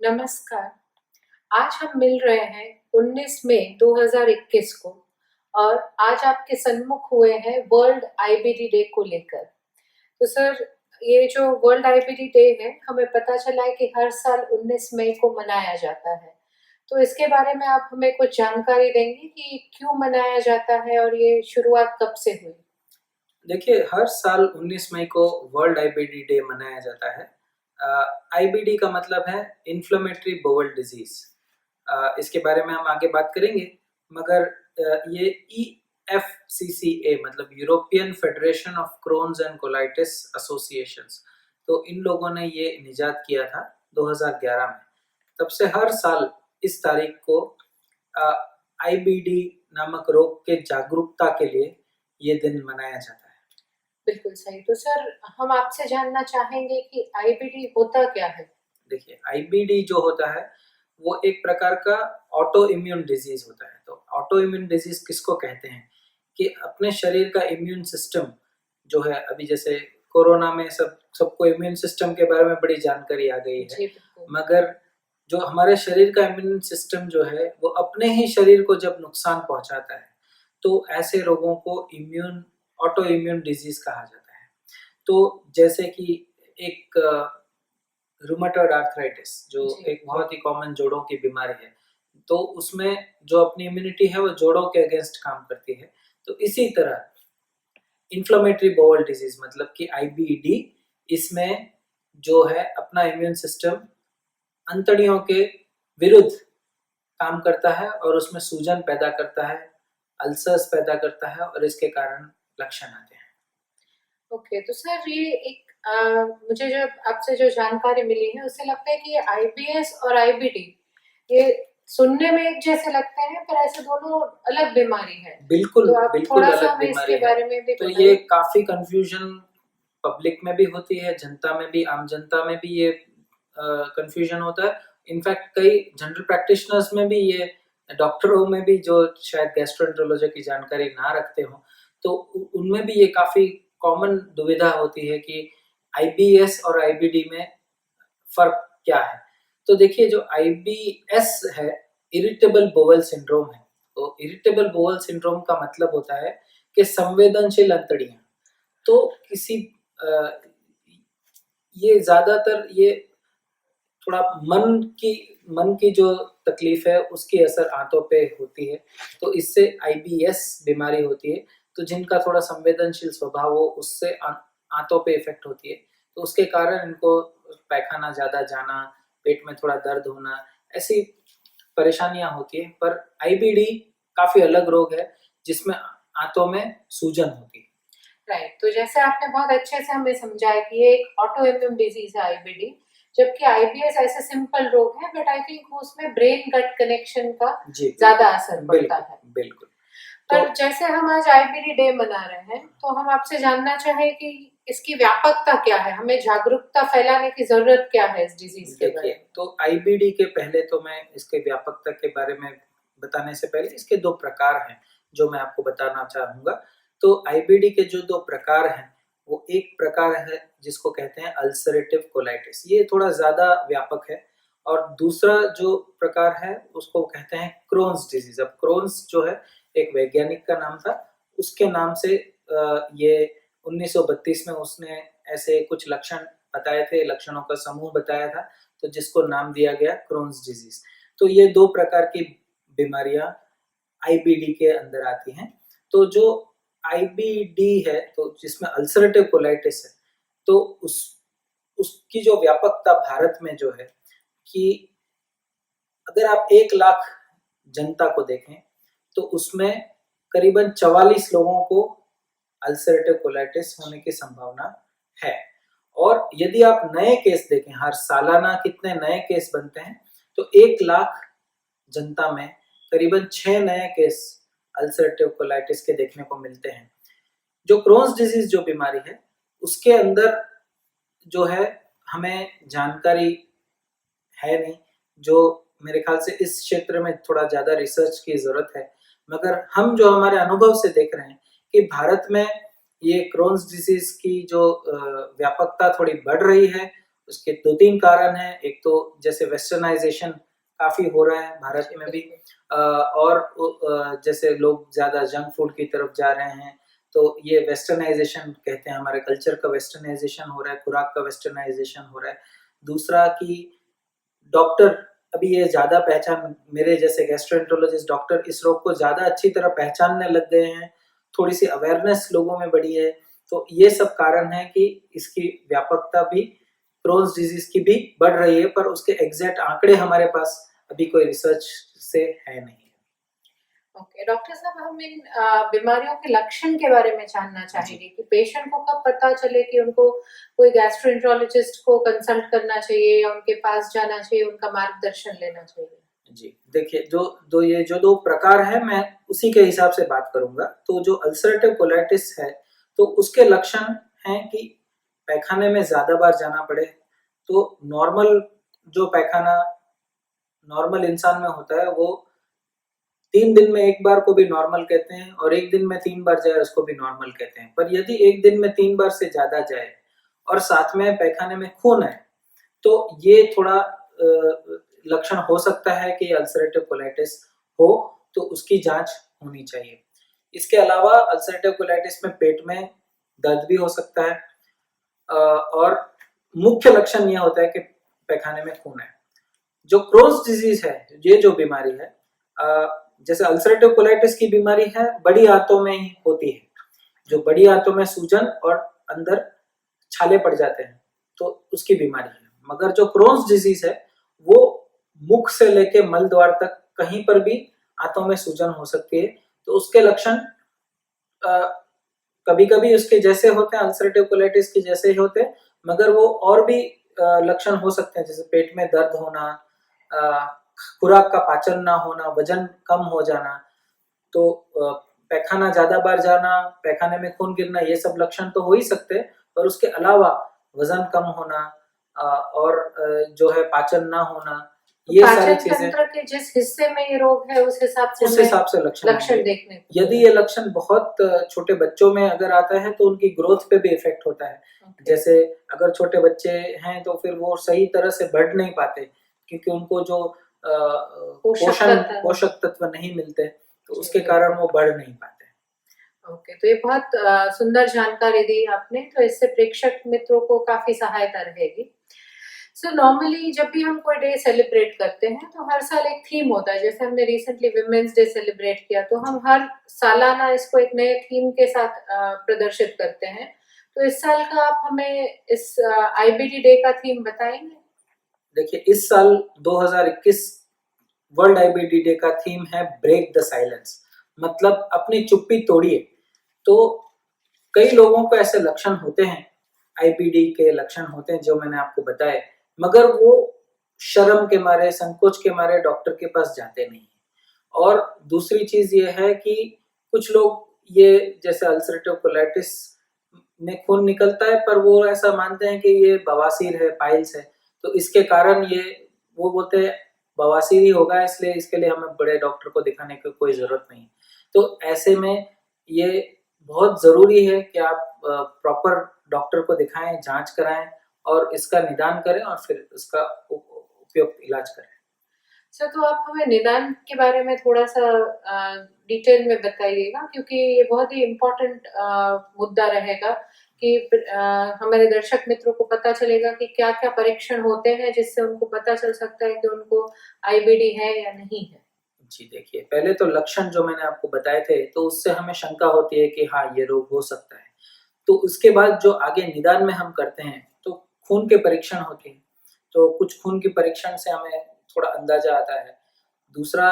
नमस्कार। आज हम मिल रहे हैं 19 मई 2021 को और आज आपके सन्मुख हुए हैं वर्ल्ड आईबीडी डे को लेकर। तो सर, ये जो वर्ल्ड आईबीडी डे है, हमें पता चला है कि हर साल 19 मई को मनाया जाता है। तो इसके बारे में आप हमें कुछ जानकारी देंगे कि क्यों मनाया जाता है और ये शुरुआत कब से हुई? देखिए, हर साल 19 मई को वर्ल्ड आईबीडी डे मनाया जाता है। आईबीडी का मतलब है इन्फ्लेमेटरी बाउल डिजीज। इसके बारे में हम आगे बात करेंगे, मगर ये EFCCA मतलब European Federation of Crohn's and colitis associations, तो इन लोगों ने ये निजात किया था 2011 में। तब से हर साल इस तारीख को आईबीडी नामक रोग के जागरूकता के लिए ये दिन मनाया जाता है। बिल्कुल सही। तो सर, हम आपसे जानना चाहेंगे कि आईबीडी होता क्या है? देखिए, आईबीडी जो होता है वो एक प्रकार का ऑटो इम्यून डिजीज होता है। तो ऑटो इम्यून डिजीज किसको कहते हैं कि अपने शरीर का इम्यून सिस्टम जो है, अभी जैसे कोरोना में सबको इम्यून सिस्टम के बारे में बड़ी जानकारी आ गई है, मगर जो हमारे शरीर का इम्यून सिस्टम जो है वो अपने ही शरीर को जब नुकसान पहुंचाता है, तो ऐसे रोगों को ऑटो इम्यून डिजीज कहा जाता है। तो जैसे कि एक रूमेटॉइड आर्थराइटिस जो एक बहुत ही कॉमन जोड़ों की बीमारी है, तो उसमें जो अपनी इम्यूनिटी है वो जोड़ों के अगेंस्ट काम करती है। तो इसी तरह इन्फ्लेमेटरी बाउल डिजीज मतलब कि आईबीडी, इसमें जो है अपना इम्यून सिस्टम अंतड़ियों के विरुद्ध काम करता है और उसमें सूजन पैदा करता है, अल्सर्स पैदा करता है और इसके कारण लक्षण आते हैं। ओके, तो सर ये एक मुझे जो आपसे जो जानकारी मिली है उससे लगता है कि आईबीएस और आईबीडी ये सुनने में एक जैसे लगते हैं, पर ऐसे दोनों अलग बीमारी है। बिल्कुल, तो आप बिल्कुल थोड़ा सा अलग हमें बीमारी इसके बारे में भी तो बताइए। ये काफी कंफ्यूजन पब्लिक में भी होती है, जनता में भी, आम जनता में भी ये कंफ्यूजन होता है। इनफैक्ट कई जनरल प्रैक्टिशनर्स में भी ये, डॉक्टरों में भी जो शायद गैस्ट्रोएंटरोलॉजी की जानकारी ना रखते हो, तो उनमें भी ये काफी कॉमन दुविधा होती है कि आईबीएस और आईबीडी में फर्क क्या है। तो देखिए, जो आईबीएस है इरिटेबल बोवेल सिंड्रोम है। तो इरिटेबल बोवेल सिंड्रोम का मतलब होता है कि संवेदनशील अंतड़ियां। तो किसी ये ज्यादातर ये थोड़ा मन की जो तकलीफ है उसकी असर आंतों पे होती है, तो इससे आईबीएस बीमारी होती है। तो जिनका थोड़ा संवेदनशील स्वभाव हो उससे आंतों पे इफेक्ट होती है, तो उसके कारण इनको पैखाना ज्यादा जाना, पेट में थोड़ा दर्द होना, ऐसी परेशानियां होती है। पर आईबीडी काफी अलग रोग है जिसमें आंतों में सूजन होती है। राइट, तो जैसे आपने बहुत अच्छे से हमें समझाया कि ये एक ऑटो इम्यून डिजीज है आईबीडी, जबकि आईबीएस ऐसे सिंपल रोग है, बट आई थिंक उसमें ब्रेन गट कनेक्शन का ज्यादा असर पड़ता है। बिल्कुल। पर जैसे हम आज आईबीडी डे मना रहे हैं, तो हम आपसे जानना चाहें कि इसकी व्यापकता क्या है, हमें जागरूकता फैलाने की जरूरत क्या है इस डिजीज के बारे में? तो आईबीडी के पहले तो मैं इसके व्यापकता के बारे में बताने से पहले इसके दो प्रकार हैं जो मैं आपको बताना चाहूंगा। तो आईबीडी के जो दो प्रकार हैं, वो एक प्रकार है जिसको कहते हैं अल्सरेटिव कोलाइटिस, ये थोड़ा ज्यादा व्यापक है, और दूसरा जो प्रकार है उसको कहते हैं क्रोन्स डिजीज। अब क्रोन्स जो है एक वैज्ञानिक का नाम था, उसके नाम से ये 1932 में उसने ऐसे कुछ लक्षण बताए थे, लक्षणों का समूह बताया था, तो जिसको नाम दिया गया क्रोन्स डिजीज। तो ये दो प्रकार की बीमारियां आईबीडी के अंदर आती हैं। तो जो आईबीडी है, तो जिसमें अल्सरेटिव कोलाइटिस है, तो उसकी जो व्यापकता भारत में जो है कि अगर आप 1 लाख जनता को देखें तो उसमें करीबन 44 लोगों को अल्सरेटिव कोलाइटिस होने की संभावना है। और यदि आप नए केस देखें, हर सालाना कितने नए केस बनते हैं, तो 1 लाख जनता में करीबन 6 नए केस अल्सरेटिव कोलाइटिस के देखने को मिलते हैं। जो क्रोन्स डिजीज जो बीमारी है, उसके अंदर जो है हमें जानकारी है नहीं, जो मेरे ख्याल से इस क्षेत्र में थोड़ा ज्यादा रिसर्च की जरूरत है। मगर हम जो हमारे अनुभव से देख रहे हैं कि भारत में ये क्रोन्स डिजीज की जो व्यापकता थोड़ी बढ़ रही है, उसके 2-3 कारण हैं। एक तो जैसे वेस्टर्नाइजेशन काफ़ी हो रहा है भारत में भी, और जैसे लोग ज़्यादा जंक फूड की तरफ जा रहे हैं, तो ये वेस्टर्नाइजेशन कहते हैं, हमारे कल्चर का वेस्टर्नाइजेशन हो रहा है, खुराक का वेस्टर्नाइजेशन हो रहा है। दूसरा कि डॉक्टर अभी ये ज़्यादा पहचान, मेरे जैसे गैस्ट्रोएंटरोलॉजिस्ट डॉक्टर इस रोग को ज़्यादा अच्छी तरह पहचानने लग गए हैं, थोड़ी-सी अवेयरनेस लोगों में बढ़ी है। तो ये सब कारण है कि इसकी व्यापकता भी क्रोन्स डिजीज़ की भी बढ़ रही है, पर उसके एग्ज़ैक्ट आंकड़े हमारे पास अभी कोई रिसर्च से है नहीं। ओके, डॉक्टर साहब हम इन बीमारियों के लक्षण के बारे में जानना चाहेंगे कि पेशेंट को कब पता चले कि उनको कोई गैस्ट्रोएंटरोलॉजिस्ट को कंसल्ट करना चाहिए या उनके पास जाना चाहिए, उनका मार्गदर्शन लेना चाहिए? जी, देखिए ये जो 2 प्रकार हैं, मैं उसी के हिसाब से बात करूँगा। तो जो अल्सरेटिव कोलाइटिस है, तो उसके लक्षण हैं कि पैखाने में ज़्यादा बार जाना पड़े। तो नॉर्मल जो पैखाना नॉर्मल इंसान में होता है, वो 3 दिन में 1 बार को भी नॉर्मल कहते हैं, और 1 दिन में 3 बार जाए उसको भी नॉर्मल कहते हैं। पर यदि 1 दिन में 3 बार से ज़्यादा जाए और साथ में पैखाने में खून है, तो ये थोड़ा लक्षण हो सकता है कि अल्सरेटिव कोलाइटिस हो, तो उसकी जांच होनी चाहिए। इसके अलावा अल्सरेटिव कोलाइटिस में पेट में दर्द भी हो सकता है, और मुख्य लक्षण ये होता है कि पैखाने में खून है। जो क्रोन्स डिजीज है, ये जो बीमारी है, जैसे अल्सरेटिव कोलाइटिस की बीमारी है, बड़ी आंतों में ही होती है, जो बड़ी आंतों में सूजन और अंदर छाले पड़ जाते हैं, तो उसकी बीमारी है। मगर जो क्रोन्स डिजीज है, वो मुख से लेके मल द्वार तक कहीं पर भी आंतों में सूजन हो सकती है। तो उसके लक्षण कभी-कभी उसके जैसे होते हैं, अल्सरेटिव कोलाइटिस के जैसे ही होते हैं, मगर वो और भी लक्षण हो सकते हैं, जैसे पेट में दर्द होना, खुराक का पाचन ना होना, वजन कम हो जाना, तो पैखाना ज़्यादा बार जाना, पैखाने में खून गिरना, ये सब लक्षण तो हो ही सकते हैं, पर उसके अलावा वजन कम होना, और जो है पाचन ना होना, ये सारी पाचन चीजें तंत्र के जिस हिस्से में ये रोग है उस हिसाब से लक्षण देखने को यदि ये लक्षण बहुत छोटे बच्चों में अगर आता है, तो उनकी ग्रोथ पे भी इफेक्ट होता है। जैसे अगर छोटे बच्चे हैं, तो फिर वो सही तरह से बढ़ नहीं पाते, क्योंकि उनको जो पोषक तत्व नहीं मिलते, तो उसके कारण वो बढ़ नहीं पाते। ओके, तो ये बहुत सुंदर जानकारी दी आपने, तो इससे प्रेक्षक मित्रों को काफी सहायता रहेगी। सो नॉर्मली जब भी हम कोई डे सेलिब्रेट करते हैं, तो हर साल एक थीम होता है। जैसे हमने रिसेंटली विमेंस डे सेलिब्रेट किया, तो हम हर सालाना इसको एक नए थीम के साथ प्रदर्शित करते हैं। तो इस साल का आप हमें इस आईबीडी डे का थीम बताएंगे? देखिए, इस साल 2021 वर्ल्ड आईबीडी डे का थीम है ब्रेक द साइलेंस, मतलब अपनी चुप्पी तोड़िए। तो कई लोगों को ऐसे लक्षण होते हैं, आईबीडी के लक्षण होते हैं जो मैंने आपको बताए, मगर वो शर्म के मारे, संकोच के मारे डॉक्टर के पास जाते नहीं। और दूसरी चीज ये है कि कुछ लोग ये जैसे अल्सरेटिव कोलाइटिस में खून निकलता है, पर वो ऐसा मानते हैं कि ये बवासीर है, पाइल्स है, तो इसके कारण ये, वो बोलते हैं बवासीर ही होगा, इसलिए इसके लिए हमें बड़े डॉक्टर को दिखाने की कोई जरूरत नहीं। तो ऐसे में ये बहुत जरूरी है कि आप प्रॉपर डॉक्टर को दिखाएं, जांच कराएं और इसका निदान करें, और फिर इसका उपयुक्त इलाज करें। सर, तो आप हमें निदान के बारे में थोड़ा-सा डिटेल में बताइएगा, क्योंकि ये बहुत ही इम्पोर्टेंट मुद्दा रहेगा कि हमारे दर्शक मित्रों को पता चलेगा कि क्या-क्या परीक्षण होते हैं, जिससे उनको पता चल सकता है कि उनको आईबीडी है या नहीं है। जी, देखिए, पहले तो लक्षण जो मैंने आपको बताए थे, तो उससे हमें शंका होती है कि हाँ, ये रोग हो सकता है। तो उसके बाद जो आगे निदान में हम करते हैं, तो खून के परीक्षण होते हैं। तो कुछ खून के परीक्षण से हमें थोड़ा अंदाजा आता है। दूसरा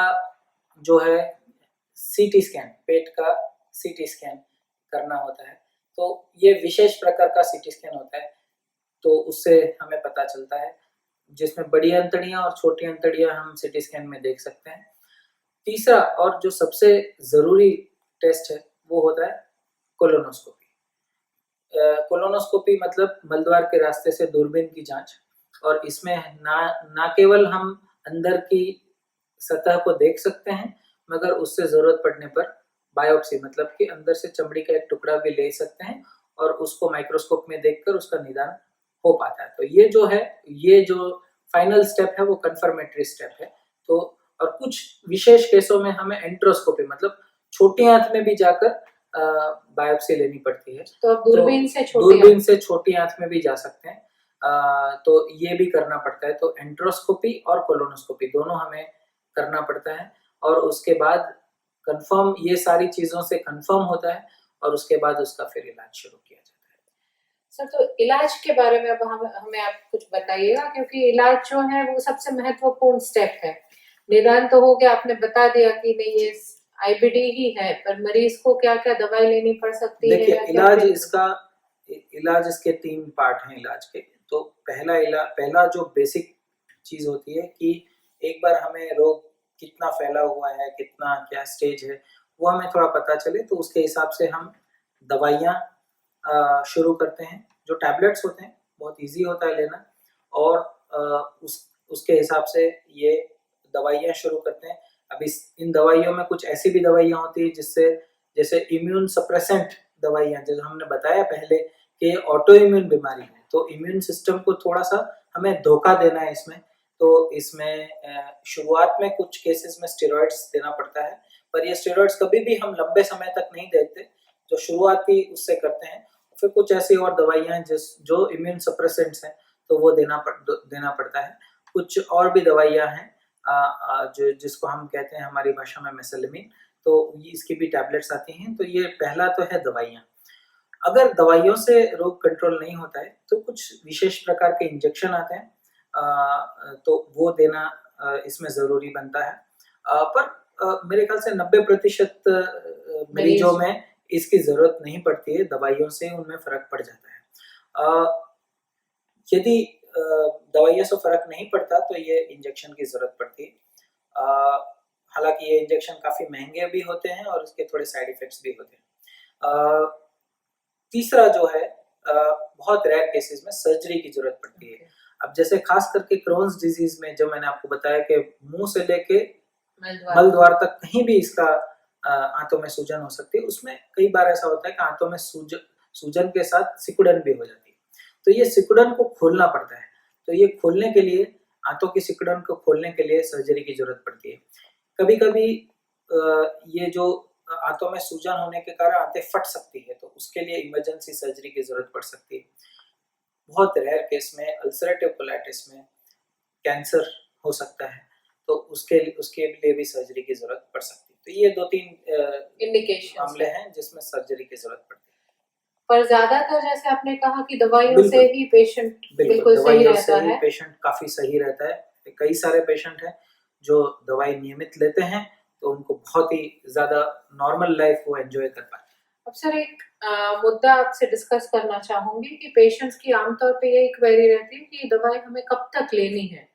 जो है सीटी स्कैन, पेट का सीटी स्कैन करना होता है। तो ये विशेष प्रकार का सीटी स्कैन होता है, तो उससे हमें पता चलता है, जिसमें बड़ी अंतड़ियाँ और छोटी अंतड़ियाँ हम सीटी स्कैन में देख सकते हैं। तीसरा और जो सबसे ज़रूरी टेस्ट है, वो होता है कोलोनोस्कोपी। कोलोनोस्कोपी मतलब मलद्वार के रास्ते से दूरबीन की जांच, और इसमें ना केवल हम अंदर की सतह को देख सकते हैं, मगर उससे ज़रूरत पड़ने पर बायोप्सी, मतलब कि अंदर से चमड़ी का एक टुकड़ा भी ले सकते हैं, और उसको माइक्रोस्कोप में देखकर उसका निदान हो पाता है। तो ये जो फाइनल स्टेप है वो कंफर्मेटरी स्टेप है। तो और कुछ विशेष केसों में हमें एंट्रोस्कोपी मतलब छोटी आंत में भी जाकर बायोप्सी लेनी पड़ती है। तो अब दूरबीन से छोटी आंत में भी जा सकते हैं। तो ये भी करना पड़ता है। तो एंट्रोस्कोपी और कोलोनोस्कोपी दोनों हमें करना पड़ता है और उसके बाद कंफर्म ये सारी चीजों से कंफर्म होता है और उसके बाद उसका फिर इलाज शुरू किया जाता है। सर, तो इलाज के बारे में अब हमें आप कुछ बताइएगा, क्योंकि इलाज जो है वो सबसे महत्वपूर्ण स्टेप है। निदान तो हो गया, आपने बता दिया कि नहीं ये आईबीडी ही है, पर मरीज को क्या क्या दवाई लेनी पड़ सकती है? देखिए, इलाज इसके 3 पार्ट हैं इलाज के। तो पहला जो बेसिक चीज होती है कि एक बार हमें रोग कितना फैला हुआ है, कितना क्या स्टेज है, वो हमें थोड़ा पता चले तो उसके हिसाब से हम दवाइयाँ शुरू करते हैं। जो टैबलेट्स होते हैं बहुत इजी होता है लेना और उसके हिसाब से ये दवाइयाँ शुरू करते हैं। अब इन दवाइयों में कुछ ऐसी भी दवाइयाँ होती है जैसे इम्यून सप्रेसेंट दवाइयाँ, जैसे हमने बताया पहले कि ऑटो इम्यून बीमारी है, तो इम्यून सिस्टम को थोड़ा सा हमें धोखा देना है इसमें। तो इसमें शुरुआत में कुछ केसेस में स्टेरॉइड्स देना पड़ता है, पर ये स्टेरॉइड्स कभी भी हम लंबे समय तक नहीं देते, जो शुरुआती उससे करते हैं। फिर कुछ ऐसी और दवाइयाँ जो इम्यून सप्रेसेंट्स हैं तो वो देना पड़ता है। कुछ और भी दवाइयाँ हैं जिसको हम कहते हैं हमारी भाषा में मेसेलेमिन, तो इसकी भी टैबलेट्स आती हैं। तो ये पहला तो है दवाइयाँ। अगर दवाइयों से रोग कंट्रोल नहीं होता है तो कुछ विशेष प्रकार के इंजेक्शन आते हैं, तो वो देना इसमें ज़रूरी बनता है। पर मेरे ख्याल से 90% मरीजों में इसकी ज़रूरत नहीं पड़ती है, दवाइयों से उनमें फ़र्क पड़ जाता है। यदि दवाइयों से फ़र्क नहीं पड़ता तो ये इंजेक्शन की ज़रूरत पड़ती है। हालाँकि ये इंजेक्शन काफ़ी महंगे भी होते हैं और उसके थोड़े साइड इफ़ेक्ट्स भी होते हैं। तीसरा जो है, बहुत रेयर केसेस में सर्जरी की ज़रूरत पड़ती है। अब जैसे खास करके क्रोन्स डिजीज़ में जो मैंने आपको बताया कि मुँह से लेके मल द्वार तक कहीं भी इसका आंतों में सूजन हो सकती है, उसमें कई बार ऐसा होता है कि आंतों में सूजन के साथ सिकुड़न भी हो जाती है। तो ये सिकुड़न को खोलना पड़ता है। तो ये खोलने के लिए, आंतों की सिकुड़न को खोलने के लिए सर्जरी की ज़रूरत पड़ती है। कभी-कभी ये जो आंतों में सूजन होने के कारण आंतें फट सकती है, तो उसके लिए इमरजेंसी सर्जरी की ज़रूरत पड़ सकती है। बहुत रेयर केस में अल्सरेटिव कोलाइटिस में कैंसर हो सकता है, तो उसके लिए भी सर्जरी की ज़रूरत पड़ सकती है। तो ये 2-3 इंडिकेशंस मामले हैं जिसमें सर्जरी की ज़रूरत पड़ती है। पर ज़्यादातर जैसे आपने कहा कि दवाइयों से ही पेशेंट बिल्कुल सही रहता है। पेशेंट काफ़ी सही रहता है। कई सारे पेशेंट हैं जो दवाई नियमित लेते हैं, तो उनको बहुत ही ज़्यादा नॉर्मल लाइफ वो एंजॉय कर पाते हैं। अब सर, एक मुद्दा आपसे डिस्कस करना चाहूंगी कि पेशेंट्स की आमतौर पे ये क्वेरी रहती है कि दवाई हमें कब तक लेनी है,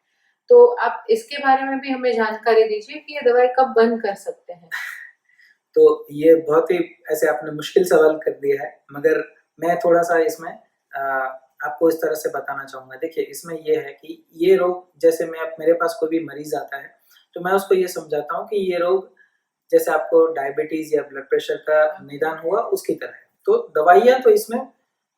तो आप इसके बारे में भी हमें जानकारी दीजिए कि ये दवाई कब बंद कर सकते हैं। तो ये बहुत ही ऐसे आपने मुश्किल सवाल कर दिया है, मगर मैं थोड़ा सा इसमें आपको इस तरह से बताना चाहूँगा। देखिए, इसमें ये है कि ये रोग, जैसे मेरे पास कोई भी मरीज आता है तो मैं उसको ये समझाता हूँ कि ये रोग जैसे आपको डायबिटीज या ब्लड प्रेशर का निदान हुआ उसकी तरह है। तो दवाइयाँ तो इसमें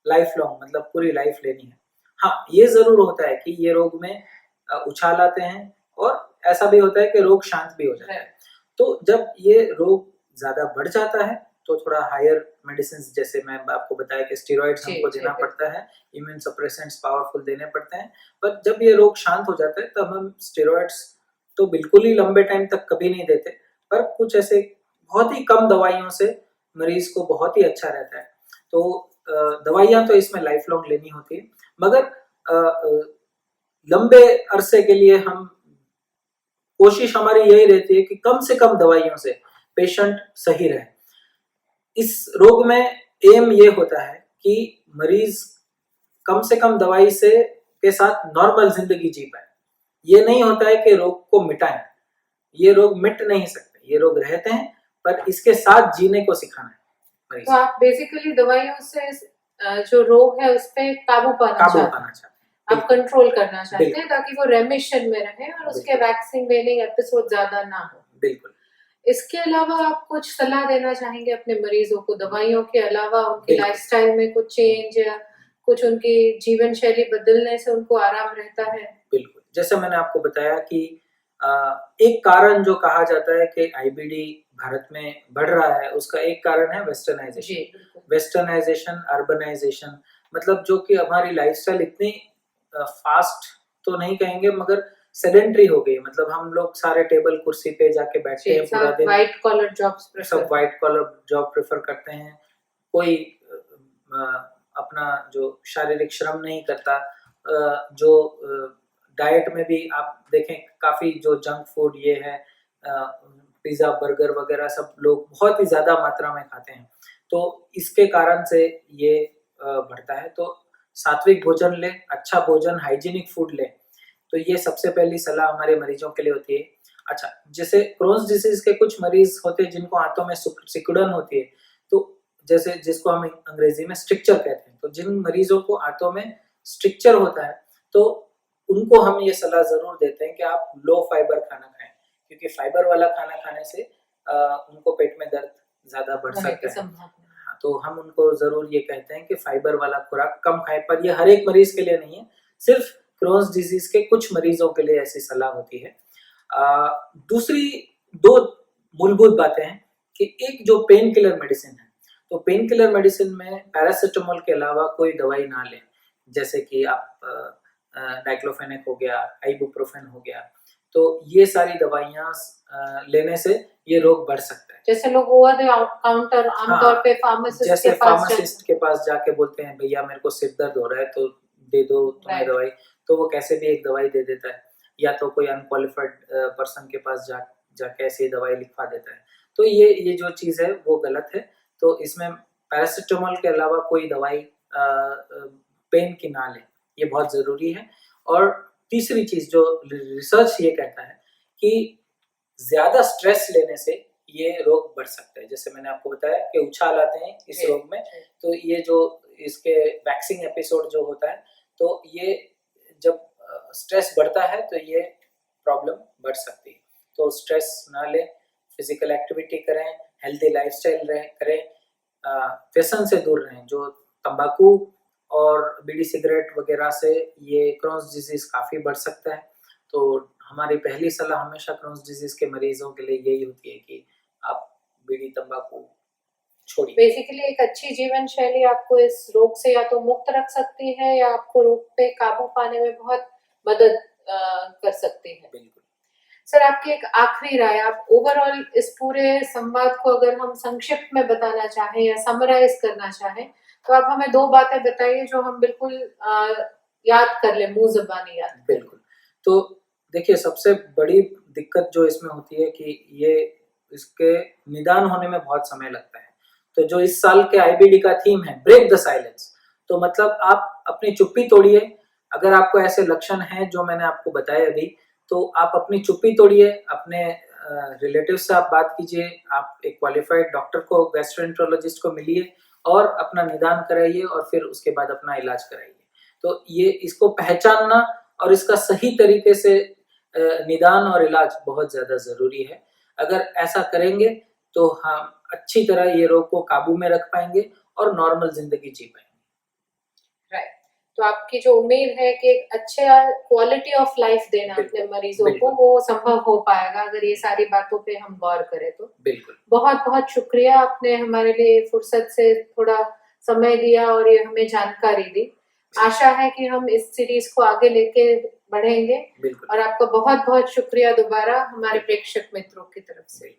लाइफ लॉन्ग मतलब पूरी लाइफ लेनी है। हाँ, ये ज़रूर होता है कि ये रोग में उछाल आते हैं और ऐसा भी होता है कि रोग शांत भी हो जाता है। तो जब ये रोग ज़्यादा बढ़ जाता है तो थोड़ा हायर मेडिसिन्स, जैसे मैं आपको बताया कि स्टेरॉइड्स हमको देना पड़ता है, इम्यून सप्रेसेंट्स पावरफुल देने पड़ते हैं। पर जब ये रोग शांत हो जाता है तब हम स्टेरॉइड्स तो बिल्कुल ही लंबे टाइम तक कभी नहीं देते, पर कुछ ऐसे बहुत ही कम दवाइयों से मरीज को बहुत ही अच्छा रहता है। तो दवाइयाँ तो इसमें लाइफ लॉन्ग लेनी होती है, मगर लंबे अरसे के लिए कोशिश हमारी यही रहती है कि कम से कम दवाइयों से पेशेंट सही रहे। इस रोग में एम ये होता है कि मरीज कम से कम दवाई के साथ नॉर्मल जिंदगी जी पाए। ये नहीं होता है कि रोग को मिटाएं, ये रोग मिट नहीं सकते, ये रोग रहते हैं, पर इसके साथ जीने को सिखाना है मरीज। तो आप बेसिकली दवाइयों से जो रोग है उस पे काबू पाना चाहते हैं, आप कंट्रोल करना चाहते हैं ताकि वो रेमिशन में रहे और उसके वैक्सीन वेनिंग एपिसोड ज्यादा ना हो। बिल्कुल। इसके अलावा आप कुछ सलाह देना चाहेंगे अपने मरीजों को, दवाइयों के अलावा उनकी लाइफस्टाइल में कुछ चेंज या कुछ उनकी जीवन शैली बदलने से उनको आराम रहता है? बिल्कुल, जैसे मैंने आपको बताया कि एक कारण जो कहा जाता है कि आईबीडी भारत में बढ़ रहा है, उसका एक कारण है वेस्टर्नाइजेशन। जी, बिल्कुल। वेस्टर्नाइजेशन, अर्बनाइजेशन, मतलब जो कि हमारी लाइफस्टाइल इतनी फास्ट तो नहीं कहेंगे मगर सेडेंटरी हो गई, मतलब हम लोग सारे टेबल कुर्सी पे जाके बैठते हैं पूरा दिन, व्हाइट कॉलर जॉब्स सब व्हाइट कॉलर जॉब प्रेफर करते हैं, कोई अपना जो शारीरिक श्रम नहीं करता, जो डाइट में भी आप देखें काफी जो जंक फूड ये है, पिज्जा बर्गर वगैरह सब लोग बहुत ही ज्यादा मात्रा में खाते हैं, तो इसके कारण से ये बढ़ता है। तो सात्विक भोजन ले, अच्छा भोजन, हाइजीनिक फूड ले, तो ये सबसे पहली सलाह हमारे मरीजों के लिए होती है। अच्छा, जैसे क्रोन्स डिजीज के कुछ मरीज होते हैं जिनको हाथों में सिकुड़न होती है, तो जैसे जिसको हम अंग्रेजी में स्ट्रिक्चर कहते हैं, तो जिन मरीजों को हाथों में स्ट्रिक्चर होता है तो उनको हम ये सलाह जरूर देते हैं कि आप लो फाइबर खाना खाएं, क्योंकि फाइबर वाला खाना खाने से उनको पेट में दर्द ज्यादा बढ़ सकता है। तो हम उनको जरूर ये कहते हैं कि फाइबर वाला खुराक कम खाएं, पर ये हर एक मरीज के लिए नहीं है, सिर्फ क्रोन्स डिजीज के कुछ मरीजों के लिए ऐसी सलाह होती है। दूसरी दो मूलभूत बातें हैं कि एक जो पेन किलर मेडिसिन है, तो पेन किलर मेडिसिन में पैरासिटामोल के अलावा कोई दवाई ना लें, जैसे कि आप डाइक्लोफेनेक हो गया, आइबुप्रोफेन हो गया, तो ये सारी दवाइयां लेने से ये रोग बढ़ सकता है। जैसे लोग ओवर द काउंटर आमतौर पे फार्मासिस्ट के पास जाके बोलते हैं भैया मेरे को सिर दर्द हो रहा है तो दे दो तुम्हें दवाई, तो वो कैसे भी एक दवाई दे देता है, या तो कोई अनक्वालिफाइड पर्सन के पास जाके ऐसी दवाई लिखवा देता है, तो ये जो चीज है वो गलत है। तो इसमें पैरासिटामोल के अलावा कोई दवाई पेन की ना लें, ये बहुत जरूरी है। और तीसरी चीज जो रिसर्च ये कहता है कि ज्यादा स्ट्रेस लेने से ये रोग बढ़ सकता है, जैसे मैंने आपको बताया कि उछाल आते हैं इस रोग में, तो ये जो इसके वैक्सिंग एपिसोड जो होता है, तो ये जब स्ट्रेस बढ़ता है तो ये प्रॉब्लम बढ़ सकती है। तो स्ट्रेस ना लें, फिजिकल एक्टिविटी करें, हेल्दी लाइफस्टाइल करें, व्यसन से दूर रहें, जो तंबाकू और बीड़ी सिगरेट वगैरह से ये क्रोन्स डिजीज काफी बढ़ सकता है। तो हमारी पहली सलाह हमेशा क्रोन्स डिजीज के मरीजों के लिए यही होती है कि आप बीड़ी तंबाकू छोड़िए। बेसिकली एक अच्छी जीवन शैली आपको इस रोग से या तो मुक्त रख सकती है या आपको रोग पे काबू पाने में बहुत मदद कर सकती है। बिल्कुल। सर, आपकी एक आखिरी राय, आप ओवरऑल इस पूरे संवाद को अगर हम संक्षिप्त में बताना चाहें या समराइज करना चाहें, तो आप हमें 2 बातें बताइए जो हम बिल्कुल याद कर लें, मुंह ज़बानी याद कर लें। बिल्कुल। तो देखिए, सबसे बड़ी दिक्कत जो इसमें होती है कि ये इसके निदान होने में बहुत समय लगता है। तो जो इस साल के आईबीडी का थीम है ब्रेक द साइलेंस, तो मतलब आप अपनी चुप्पी तोड़िए। अगर आपको ऐसे लक्षण हैं जो मैंने आपको बताए अभी, तो आप अपनी चुप्पी तोड़िए, अपने रिलेटिव से आप बात कीजिए, आप एक क्वालिफाइड डॉक्टर को, गैस्ट्रोएंटरोलॉजिस्ट को मिलिए और अपना निदान कराइए और फिर उसके बाद अपना इलाज कराइए। तो ये इसको पहचानना और इसका सही तरीके से निदान और इलाज बहुत ज्यादा जरूरी है। अगर ऐसा करेंगे तो हम अच्छी तरह ये रोग को काबू में रख पाएंगे और नॉर्मल जिंदगी जी पाएंगे। राइट। तो आपकी जो उम्मीद है कि एक अच्छे क्वालिटी ऑफ लाइफ देना अपने मरीजों को, वो संभव हो पाएगा अगर ये सारी बातों पे हम गौर करें तो। बिल्कुल। बहुत बहुत शुक्रिया, आपने हमारे लिए फुर्सत से थोड़ा समय दिया और ये हमें जानकारी दी। आशा है कि हम इस सीरीज को आगे लेके बढ़ेंगे। और आपका बहुत बहुत शुक्रिया दोबारा हमारे प्रेक्षक मित्रों की तरफ से।